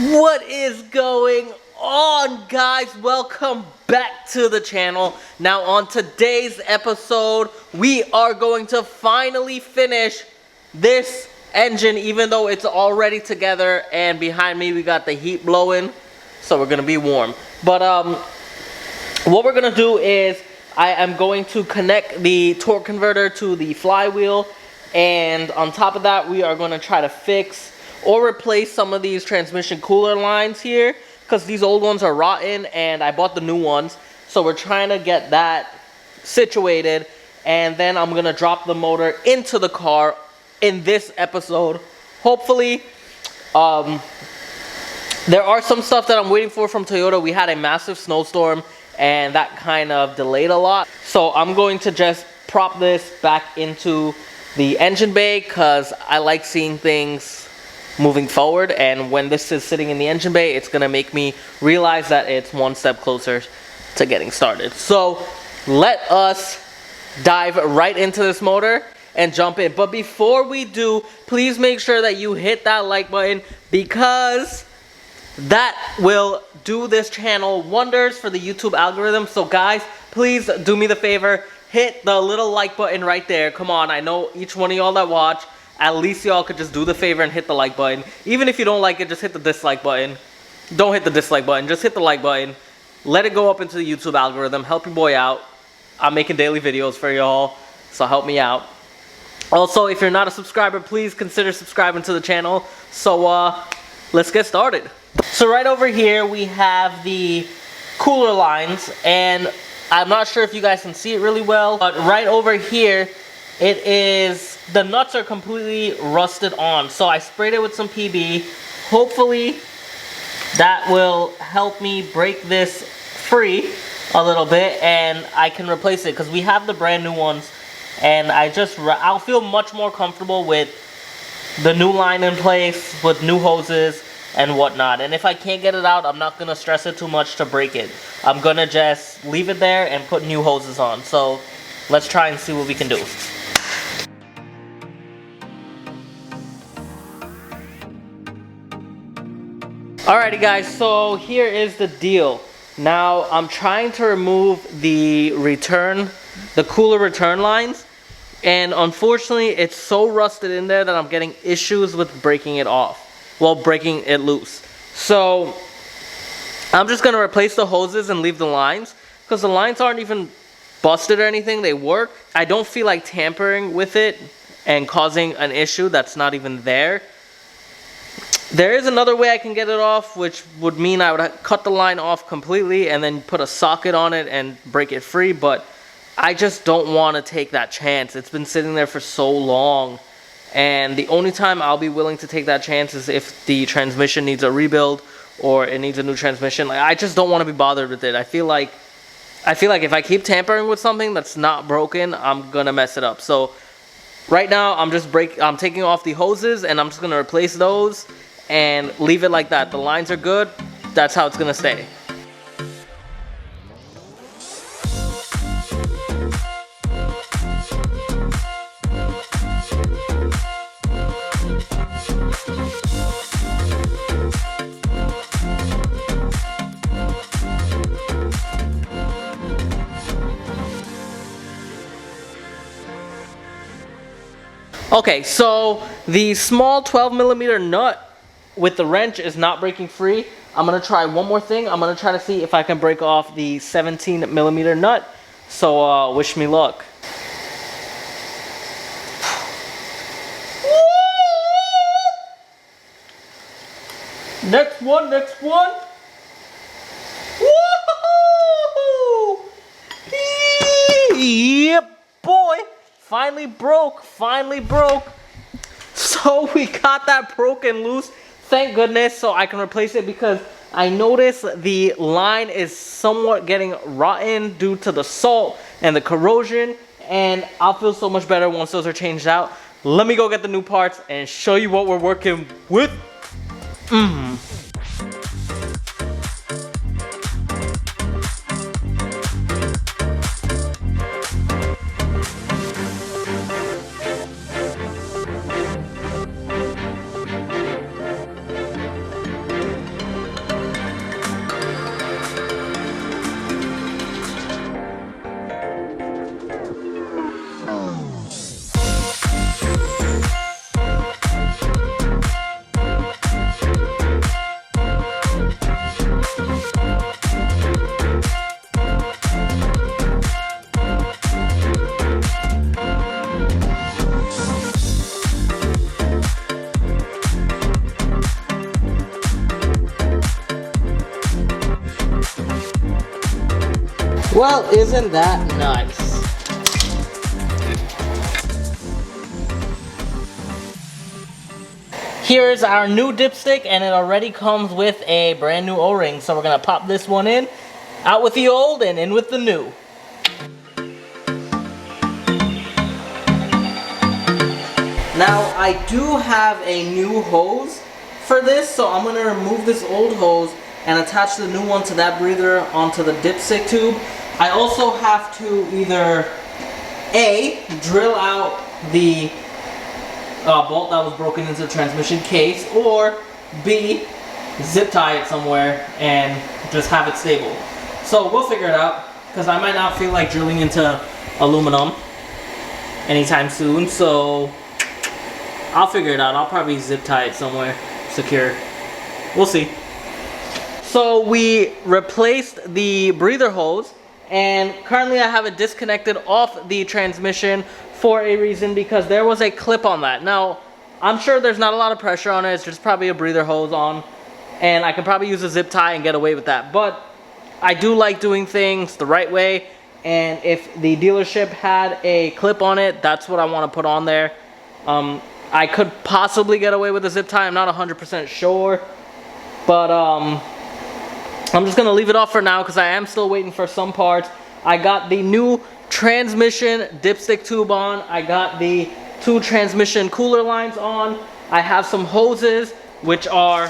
What is going on, guys? Welcome back to the channel. Now on today's episode, we are going to finally finish this engine, even though it's already together, and behind me we got the heat blowing, so we're gonna be warm. But what we're gonna do is I am going to connect the torque converter to the flywheel, and on top of that we are going to try to fix or replace some of these transmission cooler lines here, because these old ones are rotten and I bought the new ones. So we're trying to get that situated, and then I'm gonna drop the motor into the car in this episode. Hopefully, there are some stuff that I'm waiting for from Toyota. We had a massive snowstorm and that kind of delayed a lot. So I'm going to just prop this back into the engine bay because I like seeing things moving forward, and when this is sitting in the engine bay, it's gonna make me realize that it's one step closer to getting started. So let us dive right into this motor and jump in. But before we do, please make sure that you hit that like button, because that will do this channel wonders for the YouTube algorithm. So guys, please do me the favor, hit the little like button right there. Come on, I know each one of y'all that watch, at least y'all could just do the favor and hit the like button. Even if you don't like it, just hit the dislike button. Don't hit the dislike button, just hit the like button. Let it go up into the YouTube algorithm. Help your boy out. I'm making daily videos for y'all, so help me out. Also, if you're not a subscriber, please consider subscribing to the channel. So let's get started. So right over here we have the cooler lines, and I'm not sure if you guys can see it really well, but right over here it is, the nuts are completely rusted on. So I sprayed it with some PB. Hopefully that will help me break this free a little bit and I can replace it, because we have the brand new ones, and I'll feel much more comfortable with the new line in place with new hoses and whatnot. And if I can't get it out, I'm not gonna stress it too much to break it. I'm gonna just leave it there and put new hoses on. So let's try and see what we can do. Alrighty guys, so here is the deal. Now I'm trying to remove the cooler return lines, and unfortunately it's so rusted in there that I'm getting issues with breaking it off. Well, breaking it loose. So I'm just gonna replace the hoses and leave the lines, because the lines aren't even busted or anything, they work. I don't feel like tampering with it and causing an issue that's not even there. There is another way I can get it off, which would mean I would cut the line off completely and then put a socket on it and break it free, but I just don't want to take that chance. It's been sitting there for so long, and the only time I'll be willing to take that chance is if the transmission needs a rebuild or it needs a new transmission. Like, I just don't want to be bothered with it. I feel like if I keep tampering with something that's not broken, I'm gonna mess it up. So right now I'm taking off the hoses and I'm just gonna replace those and leave it like that. The lines are good. That's how it's gonna stay. Okay, so the small 12mm nut with the wrench is not breaking free. I'm gonna try one more thing. I'm gonna try to see if I can break off the 17mm nut. So wish me luck. Next one, next one. Woo! Yep, boy. Finally broke. So we got that broken loose, thank goodness, so I can replace it, because I noticed the line is somewhat getting rotten due to the salt and the corrosion, and I'll feel so much better once those are changed out. Let me go get the new parts and show you what we're working with. Well, isn't that nice? Here's our new dipstick, and it already comes with a brand new O-ring. So we're gonna pop this one in, out with the old and in with the new. Now, I do have a new hose for this, so I'm going to remove this old hose and attach the new one to that breather onto the dipstick tube. I also have to either A, drill out the bolt that was broken into the transmission case, or B, zip tie it somewhere and just have it stable. So we'll figure it out, because I might not feel like drilling into aluminum anytime soon, so I'll figure it out. I'll probably zip tie it somewhere secure. We'll see. So we replaced the breather hose, and currently I have it disconnected off the transmission for a reason, because there was a clip on that. Now, I'm sure there's not a lot of pressure on it. It's just probably a breather hose on, and I can probably use a zip tie and get away with that. But I do like doing things the right way, and if the dealership had a clip on it, that's what I want to put on there. I could possibly get away with a zip tie. I'm not 100% sure, but I'm just gonna leave it off for now, because I am still waiting for some parts. I got the new transmission dipstick tube on. I got the 2 transmission cooler lines on. I have some hoses, which are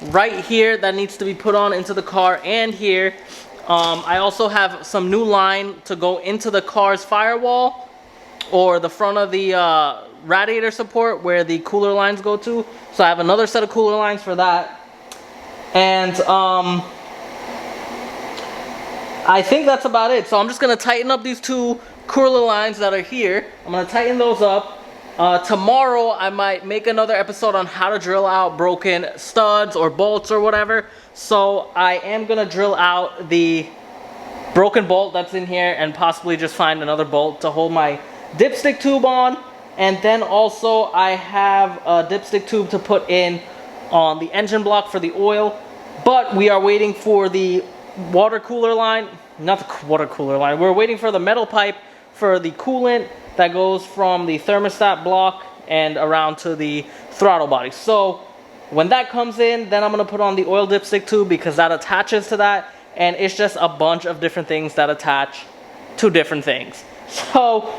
right here, that needs to be put on into the car, and here. I also have some new line to go into the car's firewall, or the front of the radiator support where the cooler lines go to. So I have another set of cooler lines for that. And I think that's about it. So I'm just gonna tighten up these 2 cooler lines that are here. I'm gonna tighten those up. Tomorrow I might make another episode on how to drill out broken studs or bolts or whatever. So I am gonna drill out the broken bolt that's in here, and possibly just find another bolt to hold my dipstick tube on. And then also I have a dipstick tube to put in on the engine block for the oil. But we are waiting for the water cooler line, not the water cooler line, we're waiting for the metal pipe for the coolant that goes from the thermostat block and around to the throttle body. So when that comes in, then I'm going to put on the oil dipstick tube, because that attaches to that, and it's just a bunch of different things that attach to different things. So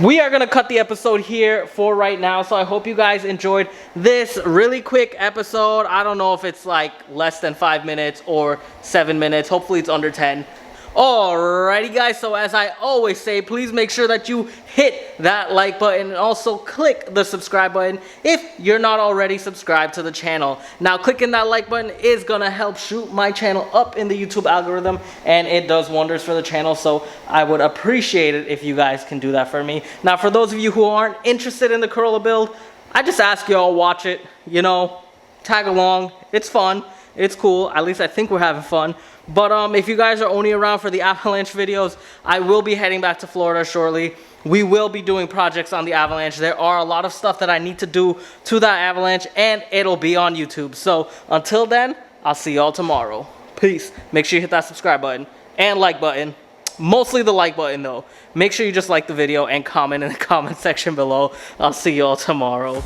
we are going to cut the episode here for right now. So I hope you guys enjoyed this really quick episode. I don't know if it's like less than 5 minutes or 7 minutes. Hopefully it's under 10. Alrighty guys, so as I always say, please make sure that you hit that like button and also click the subscribe button if you're not already subscribed to the channel. Now clicking that like button is gonna help shoot my channel up in the YouTube algorithm, and it does wonders for the channel, so I would appreciate it if you guys can do that for me. Now for those of you who aren't interested in the Corolla build, I just ask you all watch it, you know, tag along, it's fun. It's cool. At least I think we're having fun. But if you guys are only around for the Avalanche videos, I will be heading back to Florida shortly. We will be doing projects on the Avalanche. There are a lot of stuff that I need to do to that Avalanche, and it'll be on YouTube. So until then, I'll see y'all tomorrow. Peace. Make sure you hit that subscribe button and like button. Mostly the like button though. Make sure you just like the video and comment in the comment section below. I'll see y'all tomorrow.